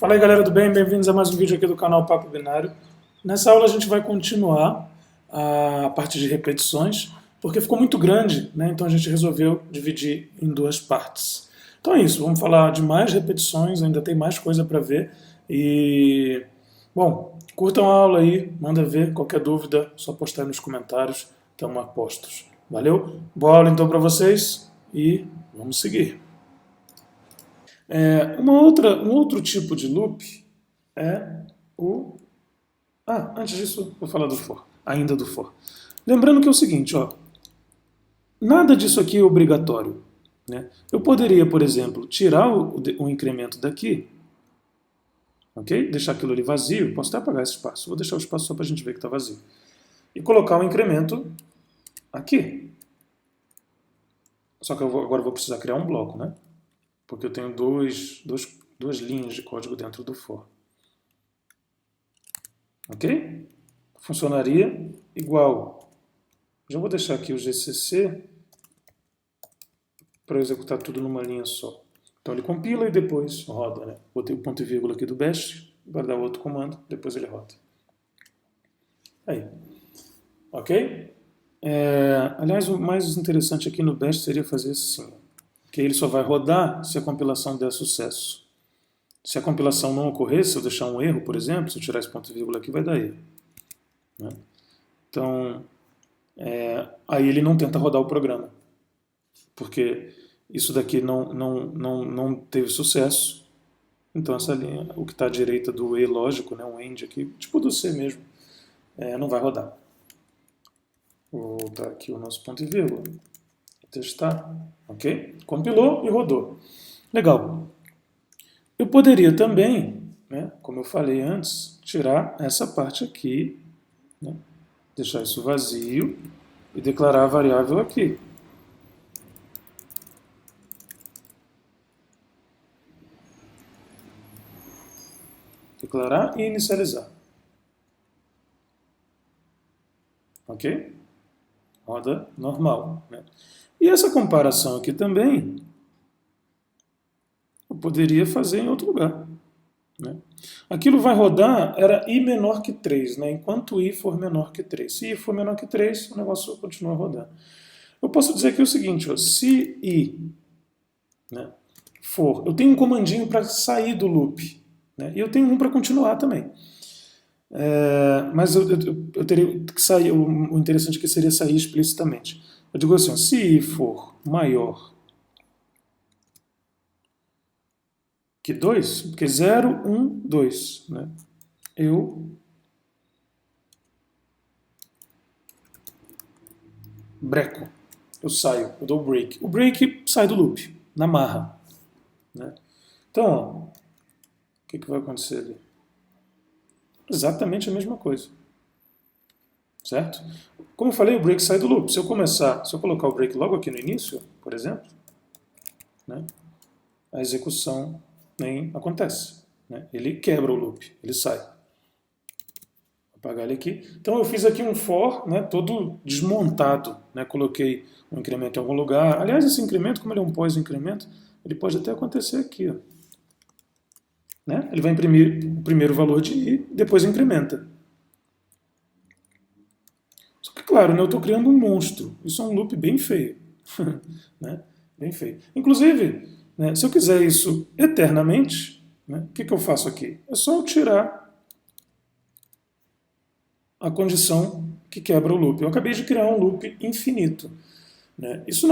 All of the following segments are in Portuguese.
Fala aí galera, tudo bem? Bem-vindos a mais um vídeo aqui do canal Papo Binário. Nessa aula a gente vai continuar a parte de repetições, porque ficou muito grande, né? Então a gente resolveu dividir em duas partes. Então é isso, vamos falar de mais repetições, ainda tem mais coisa para ver. E, bom, curtam a aula aí, manda ver, qualquer dúvida, só postar aí nos comentários, estamos a postos. Valeu? Boa aula então para vocês e vamos seguir. Um outro tipo de loop é o... antes disso, vou falar do for, ainda do for. Lembrando que é o seguinte, ó, nada disso aqui é obrigatório. Né? Eu poderia, por exemplo, tirar o incremento daqui, ok? Deixar aquilo ali vazio, posso até apagar esse espaço, vou deixar o espaço só para a gente ver que está vazio. E colocar o incremento aqui. Só que agora eu vou precisar criar um bloco, né? Porque eu tenho duas linhas de código dentro do for. Ok? Funcionaria igual. Já vou deixar aqui o GCC para executar tudo numa linha só. Então ele compila e depois roda. Né? Botei o ponto e vírgula aqui do bash, vai dar outro comando, depois ele roda. Aí. Ok? Aliás, o mais interessante aqui no bash seria fazer assim. Que ele só vai rodar se a compilação der sucesso. Se a compilação não ocorrer, se eu deixar um erro, por exemplo, se eu tirar esse ponto e vírgula aqui, vai dar erro. Né? Então, aí ele não tenta rodar o programa. Porque isso daqui não teve sucesso. Então essa linha, o que está à direita do E lógico, né, um AND aqui, tipo do C mesmo, não vai rodar. Vou voltar aqui o nosso ponto e vírgula. Testar. Ok? Compilou e rodou. Legal. Eu poderia também, né, como eu falei antes, tirar essa parte aqui, né, deixar isso vazio e declarar a variável aqui. Declarar e inicializar. Ok? Roda normal. Né? E essa comparação aqui também eu poderia fazer em outro lugar. Né? Aquilo vai rodar, era i menor que 3, né? Enquanto i for menor que 3. Se i for menor que 3, o negócio continua rodando. Eu posso dizer aqui o seguinte, ó, se i, né, for... Eu tenho um comandinho para sair do loop, né, e eu tenho um para continuar também. Mas eu teria que sair, o interessante aqui seria sair explicitamente. Eu digo assim, ó, se i for maior que 2, porque 0, 1, 2, né, eu breco, eu saio, eu dou o break. O break sai do loop, na marra. Né? Então, ó, o que vai acontecer ali? Exatamente a mesma coisa. Certo? Como eu falei, o break sai do loop. Se eu colocar o break logo aqui no início, por exemplo, né, a execução nem acontece. Né? Ele quebra o loop, ele sai. Vou apagar ele aqui. Então eu fiz aqui um for, né, todo desmontado. Né? Coloquei um incremento em algum lugar. Aliás, esse incremento, como ele é um pós-incremento, ele pode até acontecer aqui. Ó. Né? Ele vai imprimir o primeiro valor de i, depois incrementa. Só que, claro, né, eu estou criando um monstro. Isso é um loop bem feio. Né? Bem feio. Inclusive, né, se eu quiser isso eternamente, né, o que eu faço aqui? É só eu tirar a condição que quebra o loop. Eu acabei de criar um loop infinito. Né? Isso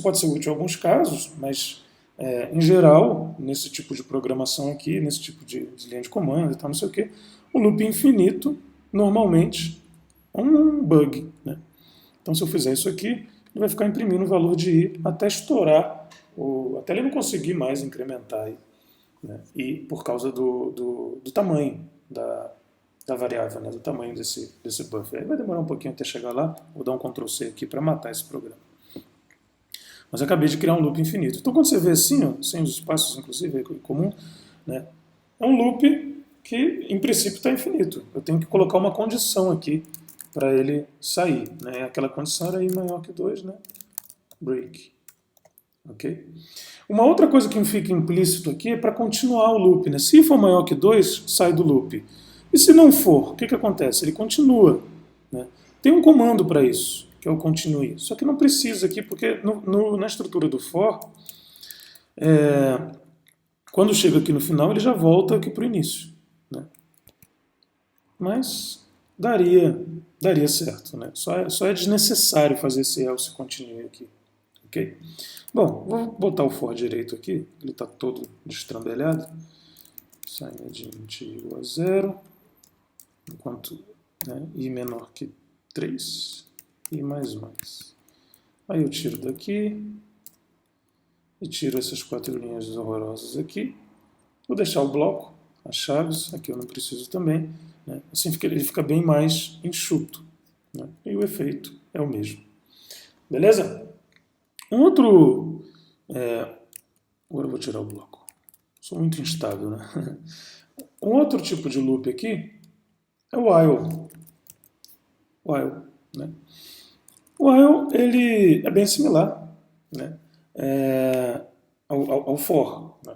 pode ser útil em alguns casos, mas em geral, nesse tipo de programação aqui, nesse tipo de linha de comando e tal, não sei o que, o loop infinito, normalmente, é um bug. Né? Então, se eu fizer isso aqui, ele vai ficar imprimindo o valor de i até estourar, até ele não conseguir mais incrementar. Né? E por causa do tamanho da variável, né? Do tamanho desse buffer. Aí vai demorar um pouquinho até chegar lá, vou dar um Ctrl C aqui para matar esse programa. Mas eu acabei de criar um loop infinito. Então, quando você vê assim, ó, sem os espaços, inclusive, é comum, né? É um loop que, em princípio, está infinito. Eu tenho que colocar uma condição aqui para ele sair. Né? Aquela condição era i maior que 2, né? Break. Ok? Uma outra coisa que fica implícito aqui é para continuar o loop. Né? Se for maior que 2, sai do loop. E se não for, o que acontece? Ele continua. Né? Tem um comando para isso, que é o continue. Só que não precisa aqui, porque na estrutura do for, quando chega aqui no final, ele já volta aqui para o início. Né? Mas daria certo. Né? Só é desnecessário fazer esse else continue aqui. Ok? Bom, vou botar o for direito aqui, ele está todo destrambelhado. SignInt igual a 0, enquanto i menor que 3, i mais mais. Aí eu tiro daqui e tiro essas 4 linhas horrorosas aqui. Vou deixar o bloco, as chaves, aqui eu não preciso também. Né? Assim ele fica bem mais enxuto. Né? E o efeito é o mesmo. Beleza? Um outro... agora eu vou tirar o bloco. Sou muito instável, né? Um outro tipo de loop aqui é o while. While, né? O while ele é bem similar, né? Ao for. Né?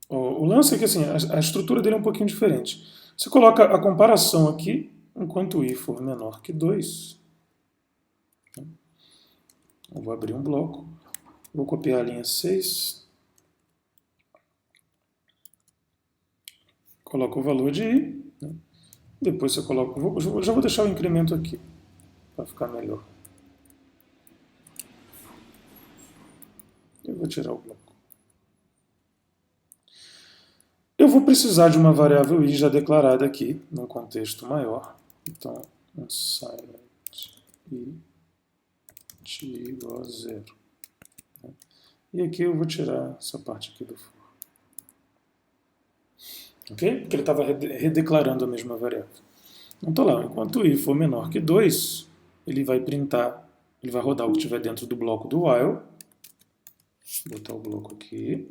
O lance é que assim, a estrutura dele é um pouquinho diferente. Você coloca a comparação aqui, enquanto i for menor que 2. Eu vou abrir um bloco, vou copiar a linha 6, coloco o valor de i, né? Depois você coloca, já vou deixar o incremento aqui, para ficar melhor. Eu vou tirar o bloco. Eu vou precisar de uma variável i já declarada aqui, num contexto maior. Então, silent i igual a 0. E aqui eu vou tirar essa parte aqui do for. Ok? Porque ele estava redeclarando a mesma variável. Então está lá, enquanto i for menor que 2, ele vai printar, ele vai rodar o que estiver dentro do bloco do while. Vou botar o bloco aqui.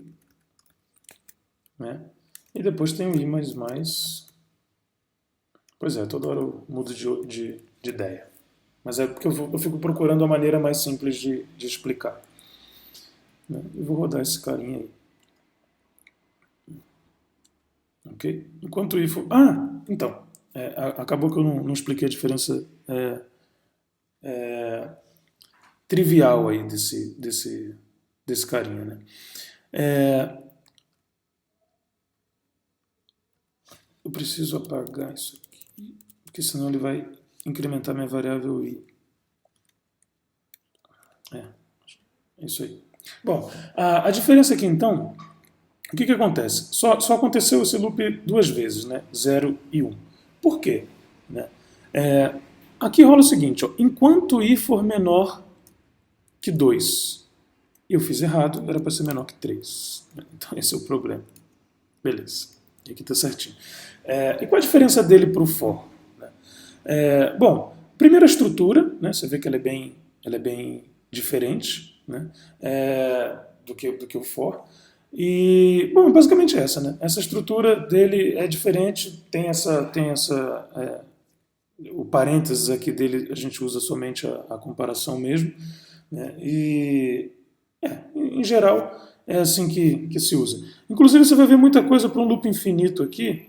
Né? E depois tem o i mais mais. Pois é, toda hora eu mudo de ideia. Mas é porque eu fico procurando a maneira mais simples de explicar. Né? Eu vou rodar esse carinha aí. Ok? Enquanto i for... então. Acabou que eu não expliquei a diferença trivial aí desse carinha. Né? Eu preciso apagar isso aqui, porque senão ele vai incrementar minha variável i. É isso aí. Bom, a diferença aqui então, o que acontece? Só aconteceu esse loop 2 vezes, né? 0 e 1. Por quê? Né? Aqui rola o seguinte, ó, enquanto i for menor que 2, eu fiz errado, era para ser menor que 3. Então esse é o problema. Beleza, e aqui está certinho. E qual a diferença dele para o for? Bom, primeira estrutura, né, você vê que ela é bem diferente, né, do que o for. E, bom, basicamente essa, né? Essa estrutura dele é diferente, tem o parênteses aqui dele a gente usa somente a comparação mesmo, né? E, em geral, é assim que se usa. Inclusive, você vai ver muita coisa para um loop infinito aqui.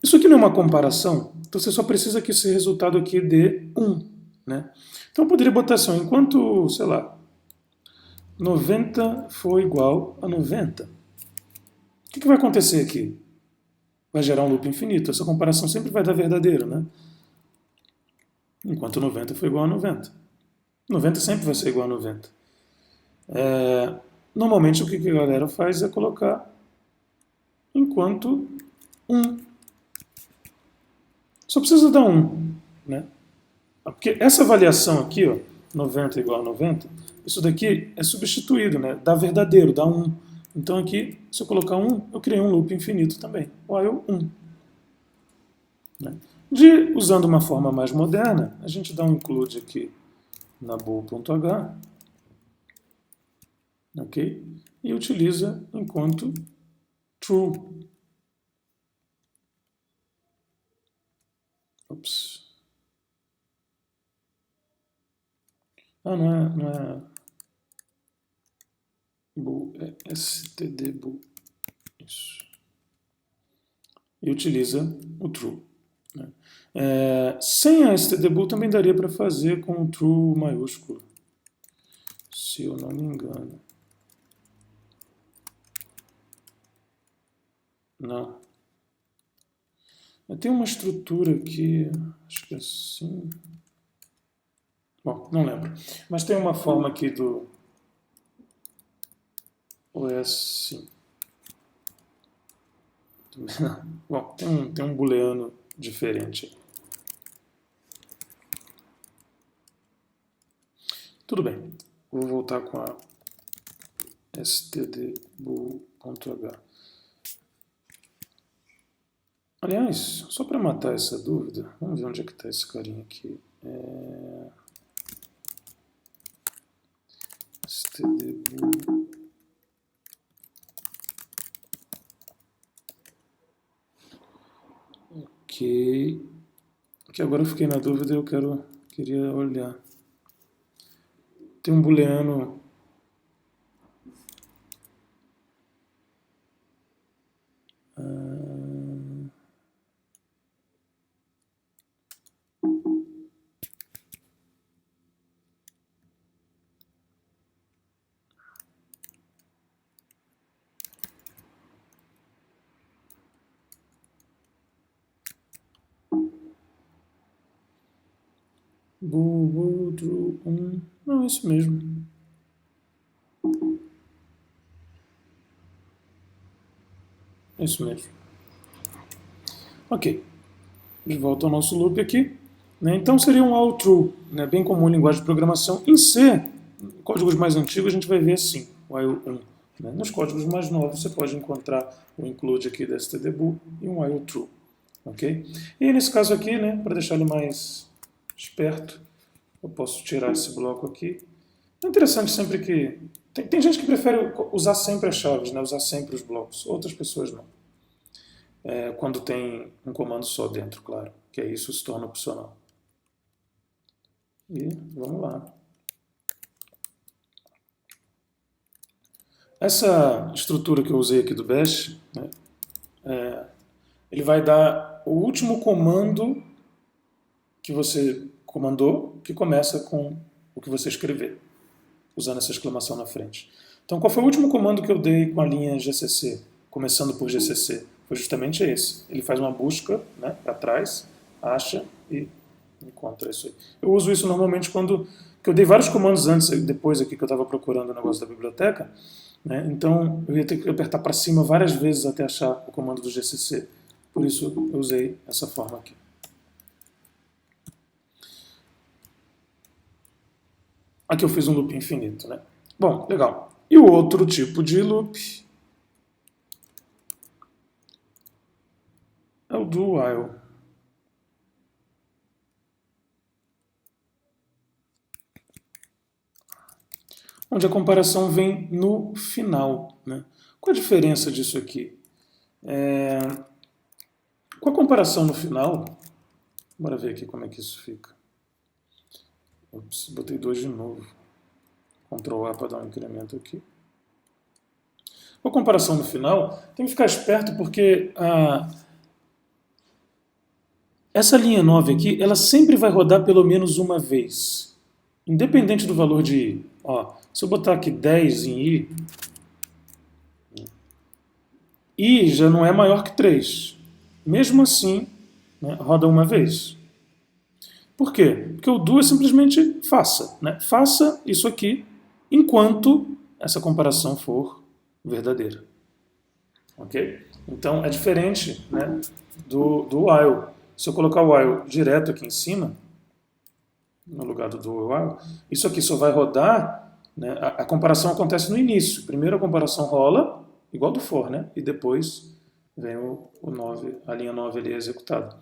Isso aqui não é uma comparação, então você só precisa que esse resultado aqui dê 1. Né? Então eu poderia botar assim, enquanto, sei lá, 90 for igual a 90, o que vai acontecer aqui? Vai gerar um loop infinito. Essa comparação sempre vai dar verdadeiro, né? Enquanto 90 for igual a 90. 90 sempre vai ser igual a 90. Normalmente o que a galera faz é colocar enquanto 1. Só precisa dar 1. Né? Porque essa variação aqui, ó, 90 igual a 90, isso daqui é substituído, né? Dá verdadeiro, dá 1. Então aqui, se eu colocar 1, eu criei um loop infinito também. While 1. Né? Usando uma forma mais moderna, a gente dá um include aqui na bool.h, ok? E utiliza enquanto true. Ops. Não é bool é std bool. Isso. E utiliza o true. Né? Sem a std bool também daria para fazer com o true maiúsculo, se eu não me engano. Não. Tem uma estrutura aqui, acho que é assim. Bom, não lembro. Mas tem uma forma aqui do... Ou é assim? Bom, tem um booleano diferente. Tudo bem. Vou voltar com a stdbool.h. Aliás, só para matar essa dúvida, vamos ver onde é que está esse carinha aqui. Stdbool. Ok. Que agora eu fiquei na dúvida e eu queria olhar. Tem um booleano. Bool, true, 1. Não, é isso mesmo. É isso mesmo. Ok. De volta ao nosso loop aqui. Né? Então seria um all true, né? Bem comum em linguagem de programação. Em C, em códigos mais antigos, a gente vai ver assim, while 1. Né? Nos códigos mais novos, você pode encontrar o include aqui da stdbool e um while true. Okay? E nesse caso aqui, né, para deixar ele mais esperto, eu posso tirar esse bloco aqui. É interessante sempre que... Tem gente que prefere usar sempre as chaves, né, usar sempre os blocos. Outras pessoas não. Quando tem um comando só dentro, claro. Que aí isso se torna opcional. E vamos lá. Essa estrutura que eu usei aqui do bash, né, ele vai dar o último comando que você comandou, que começa com o que você escrever, usando essa exclamação na frente. Então, qual foi o último comando que eu dei com a linha GCC, começando por GCC? Foi justamente esse. Ele faz uma busca, né, para trás, acha e encontra isso aí. Eu uso isso normalmente quando... que eu dei vários comandos antes, depois aqui que eu estava procurando o negócio da biblioteca, né, então eu ia ter que apertar para cima várias vezes até achar o comando do GCC. Por isso eu usei essa forma aqui. Aqui eu fiz um loop infinito, né? Bom, legal. E o outro tipo de loop é o do while. Onde a comparação vem no final, né? Qual a diferença disso aqui? Com a comparação no final, bora ver aqui como é que isso fica. Ops, botei 2 de novo. Ctrl A para dar um incremento aqui. Com a comparação no final, tem que ficar esperto porque essa linha 9 aqui, ela sempre vai rodar pelo menos uma vez. Independente do valor de i. Ó, se eu botar aqui 10 em i já não é maior que 3. Mesmo assim, né, roda uma vez. Por quê? Porque o do é simplesmente faça. Né? Faça isso aqui enquanto essa comparação for verdadeira. Ok? Então é diferente, né, do while. Se eu colocar o while direto aqui em cima, no lugar do while, isso aqui só vai rodar, né, a comparação acontece no início. Primeiro a comparação rola, igual do for, né, e depois vem o 9, a linha 9 ali executada.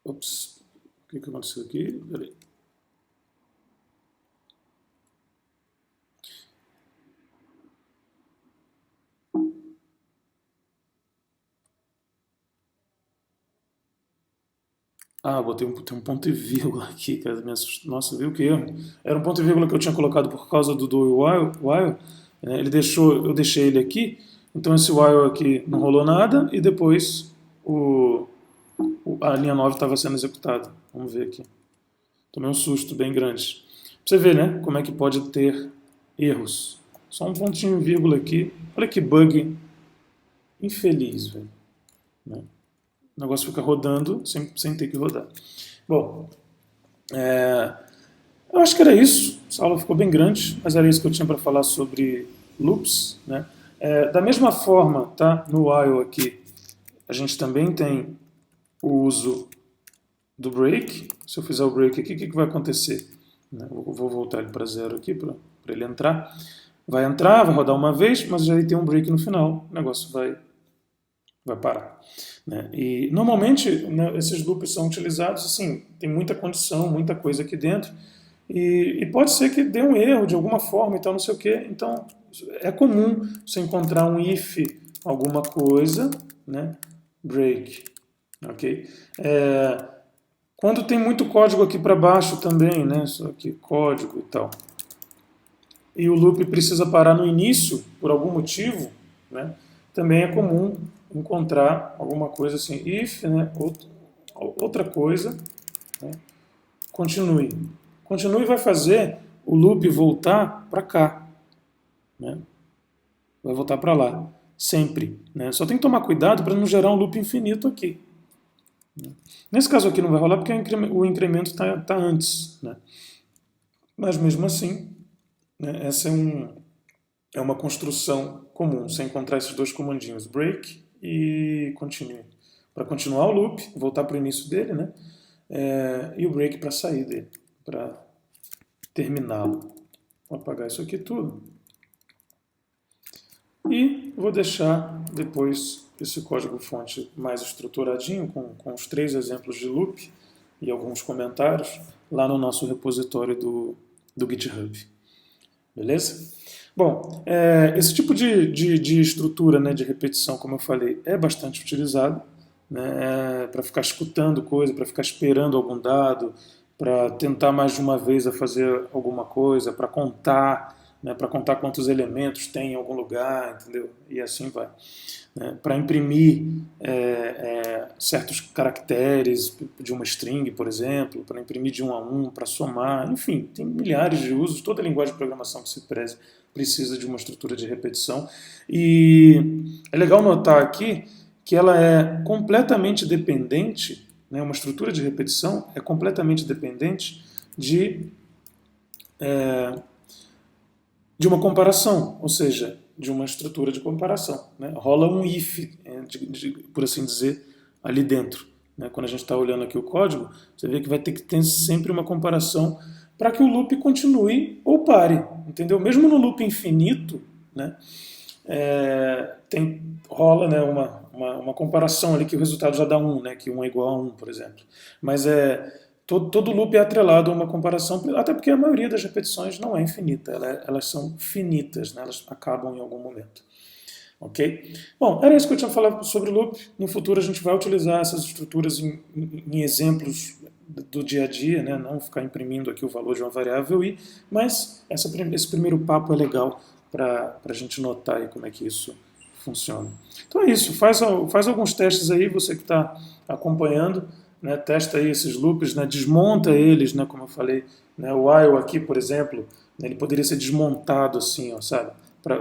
Ops, o que aconteceu aqui? Peraí. Ah, tem um ponto e vírgula aqui, cara. Nossa, viu que erro? Era um ponto e vírgula que eu tinha colocado por causa do while, né? Eu deixei ele aqui, então esse while aqui não rolou nada e depois a linha 9 estava sendo executada. Vamos ver aqui. Tomei um susto bem grande. Pra você ver, né, como é que pode ter erros. Só um pontinho e vírgula aqui. Olha que bug infeliz, velho. Né? O negócio fica rodando sem ter que rodar. Bom, eu acho que era isso. Essa aula ficou bem grande, mas era isso que eu tinha para falar sobre loops. Né? Da mesma forma, tá, no while aqui, a gente também tem o uso do break. Se eu fizer o break aqui, o que vai acontecer? Né? Vou voltar ele para zero aqui para ele entrar. Vai entrar, vai rodar uma vez, mas aí tem um break no final. O negócio vai parar. Né? E normalmente, né, esses loops são utilizados assim, tem muita condição, muita coisa aqui dentro, e pode ser que dê um erro de alguma forma e tal, não sei o quê. Então é comum você encontrar um if alguma coisa, né? Break, ok? Quando tem muito código aqui para baixo também, né? Só que código e tal. E o loop precisa parar no início, por algum motivo, né? Também é comum encontrar alguma coisa assim, if, né? Outra coisa, né? Continue. Continue vai fazer o loop voltar para cá, né? Vai voltar para lá, sempre. Né? Só tem que tomar cuidado para não gerar um loop infinito aqui. Nesse caso aqui não vai rolar porque o incremento está antes. Né? Mas mesmo assim, né, essa é uma construção comum. Você encontrar esses dois comandinhos, break e continue. Para continuar o loop, voltar para o início dele, né? E o break para sair dele, para terminá-lo. Vou apagar isso aqui tudo. E vou deixar depois esse código-fonte mais estruturadinho, com os 3 exemplos de loop e alguns comentários, lá no nosso repositório do GitHub. Beleza? Bom, esse tipo de estrutura, né, de repetição, como eu falei, é bastante utilizado, né, para ficar escutando coisa, para ficar esperando algum dado, para tentar mais de uma vez a fazer alguma coisa, para contar, né, para contar quantos elementos tem em algum lugar, entendeu? E assim vai. Né, para imprimir certos caracteres de uma string, por exemplo, para imprimir de um a um, para somar, enfim, tem milhares de usos. Toda linguagem de programação que se preze precisa de uma estrutura de repetição. E é legal notar aqui que ela é completamente dependente, né, uma estrutura de repetição é completamente dependente de uma comparação, ou seja, de uma estrutura de comparação. Né? Rola um if, por assim dizer, ali dentro. Né? Quando a gente está olhando aqui o código, você vê que vai ter que ter sempre uma comparação para que o loop continue ou pare. Entendeu? Mesmo no loop infinito, né? Rola, né, uma comparação ali que o resultado já dá 1, né, que 1 é igual a 1, por exemplo. Mas todo loop é atrelado a uma comparação, até porque a maioria das repetições não é infinita, elas são finitas, né, elas acabam em algum momento. Ok? Bom, era isso que eu tinha falado sobre loop. No futuro a gente vai utilizar essas estruturas em exemplos do dia a dia, né? Não ficar imprimindo aqui o valor de uma variável i, mas esse primeiro papo é legal para a gente notar aí como é que isso funciona. Então é isso, faz alguns testes aí, você que está acompanhando, né? Testa aí esses loops, né? Desmonta eles, né? Como eu falei, né? O while aqui, por exemplo, né? Ele poderia ser desmontado assim, ó, sabe?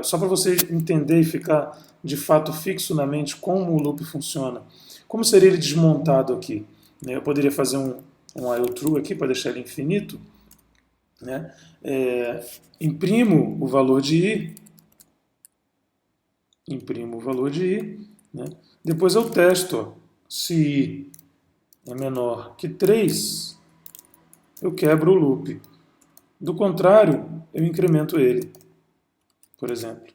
Só para você entender e ficar de fato fixo na mente como o loop funciona. Como seria ele desmontado aqui? Né? Eu poderia fazer um while true aqui para deixar ele infinito. Né? Imprimo o valor de i. Imprimo o valor de i. Né? Depois eu testo. Ó, se i é menor que 3, eu quebro o loop. Do contrário, eu incremento ele, por exemplo.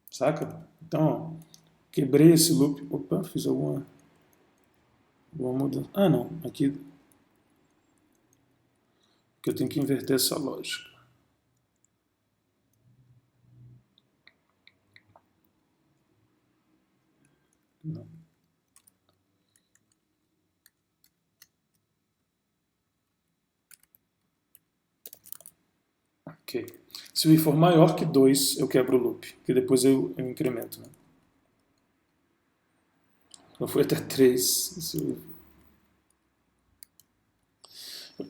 Saca? Então, ó, quebrei esse loop. Opa, fiz alguma mudança. Ah, não. Aqui que eu tenho que inverter essa lógica. Não. Ok. Se o i for maior que 2, eu quebro o loop, que depois eu incremento. Né? Eu fui até 3.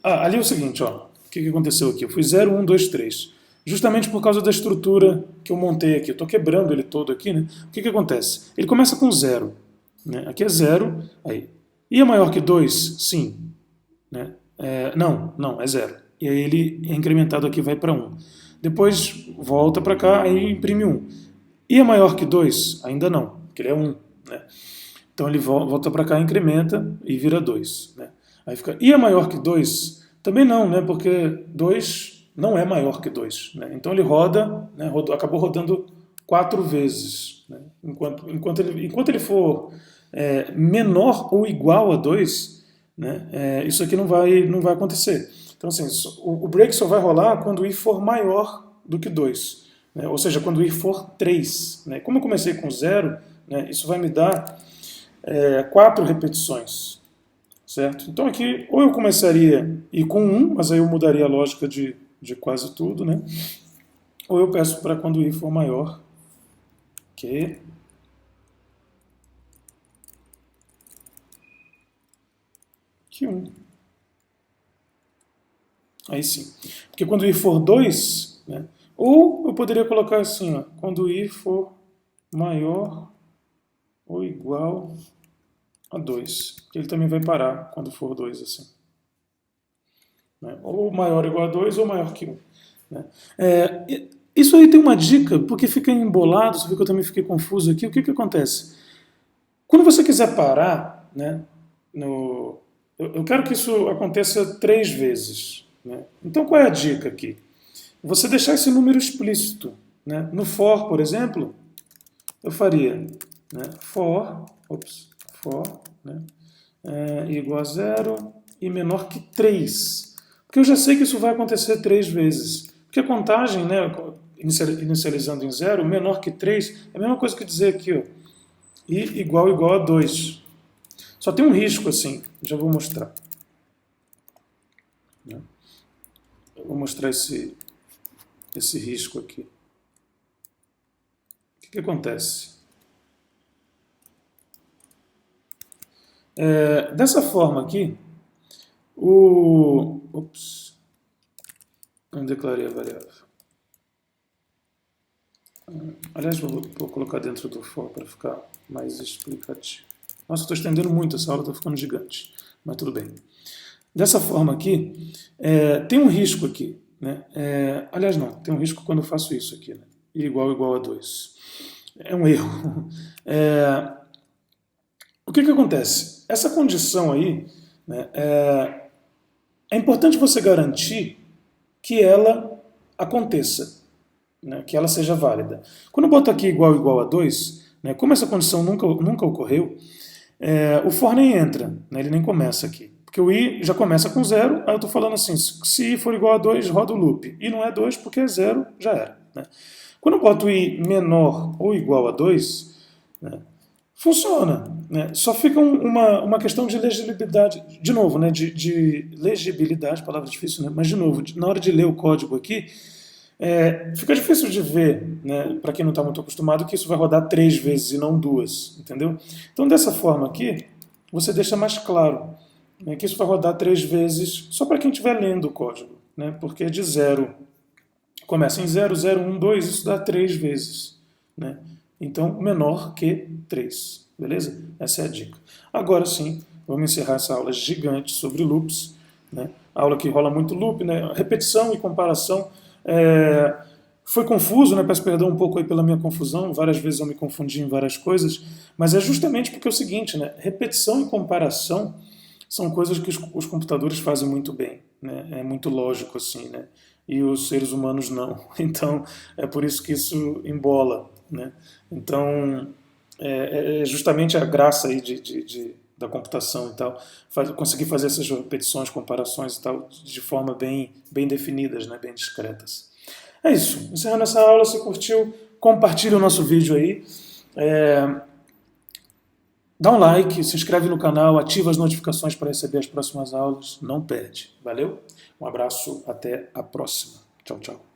Ali é o seguinte, ó. O que aconteceu aqui? Eu fui 0, 1, 2, 3. Justamente por causa da estrutura que eu montei aqui. Eu estou quebrando ele todo aqui, né? O que acontece? Ele começa com 0. Né? Aqui é 0. Aí. I é maior que 2? Sim. Né? Não, é 0. E aí ele é incrementado aqui, vai para 1. Depois volta para cá, aí imprime 1. I é maior que 2? Ainda não, porque ele é 1. Né? Então ele volta para cá, incrementa e vira 2. Né? Aí fica I é maior que 2? Também não, né? Porque 2 não é maior que 2. Né? Então ele roda, né? Acabou rodando 4 vezes. Né? Enquanto ele for menor ou igual a 2, né? Isso aqui não vai acontecer. Então, assim, o break só vai rolar quando o i for maior do que 2. Né? Ou seja, quando o i for 3. Né? Como eu comecei com 0, né? Isso vai me dar 4 repetições. Certo? Então aqui, ou eu começaria i com 1, mas aí eu mudaria a lógica de quase tudo, né? Ou eu peço para quando o i for maior que 1. Aí sim. Porque quando o i for 2, né? Ou eu poderia colocar assim, ó, quando o i for maior ou igual a 2. Que ele também vai parar quando for 2, assim. Né? Ou maior ou igual a 2 ou maior que 1. Né? Isso aí tem uma dica, porque fica embolado, você vê que eu também fiquei confuso aqui. O que acontece? Quando você quiser parar, né, eu quero que isso aconteça 3 vezes. Né? Então qual é a dica aqui? Você deixar esse número explícito. Né? No for, por exemplo, eu faria né, for, né, igual a 0 e menor que 3. Porque eu já sei que isso vai acontecer 3 vezes. Porque a contagem, né, inicializando em 0, menor que 3, é a mesma coisa que dizer aqui, ó, i igual a 2. Só tem um risco assim, já vou mostrar. Eu vou mostrar esse risco aqui. O que acontece? Dessa forma aqui, não declarei a variável. Aliás, vou colocar dentro do for para ficar mais explicativo. Nossa, estou estendendo muito essa aula, está ficando gigante, mas tudo bem. Dessa forma aqui, tem um risco aqui. Né? Aliás, não, tem um risco quando eu faço isso aqui. Né? I igual a 2. É um erro. O que acontece? Essa condição aí, né, é importante você garantir que ela aconteça, né, que ela seja válida. Quando eu boto aqui igual a 2, né, como essa condição nunca ocorreu, o for nem entra, né, ele nem começa aqui. Porque o i já começa com 0, aí eu estou falando assim, se i for igual a 2, roda o loop. I não é 2 porque é 0, já era. Né? Quando eu boto i menor ou igual a 2, né, funciona. Né? Só fica uma questão de legibilidade. De novo, né? de legibilidade, palavra difícil, né? Mas de novo, na hora de ler o código aqui, fica difícil de ver, né? Para quem não está muito acostumado, que isso vai rodar 3 vezes e não 2. Entendeu? Então, dessa forma aqui, você deixa mais claro, né, que isso vai rodar 3 vezes só para quem estiver lendo o código. Né? Porque é de 0. Começa em 0, 0, 1, 2, isso dá 3 vezes. Né? Então, menor que 3. Beleza? Essa é a dica. Agora sim, vamos encerrar essa aula gigante sobre loops. Né? A aula que rola muito loop, né? Repetição e comparação. Foi confuso, né? Peço perdão um pouco aí pela minha confusão. Várias vezes eu me confundi em várias coisas. Mas é justamente porque é o seguinte, né? Repetição e comparação são coisas que os computadores fazem muito bem. Né? É muito lógico assim, né? E os seres humanos não. Então, é por isso que isso embola. Né? Então, é justamente a graça aí da computação e tal, conseguir fazer essas repetições, comparações e tal, de forma bem definidas, né? Bem discretas. É isso. Encerrando essa aula, se curtiu, compartilha o nosso vídeo aí. Dá um like, se inscreve no canal, ativa as notificações para receber as próximas aulas. Não perde. Valeu? Um abraço, até a próxima. Tchau, tchau.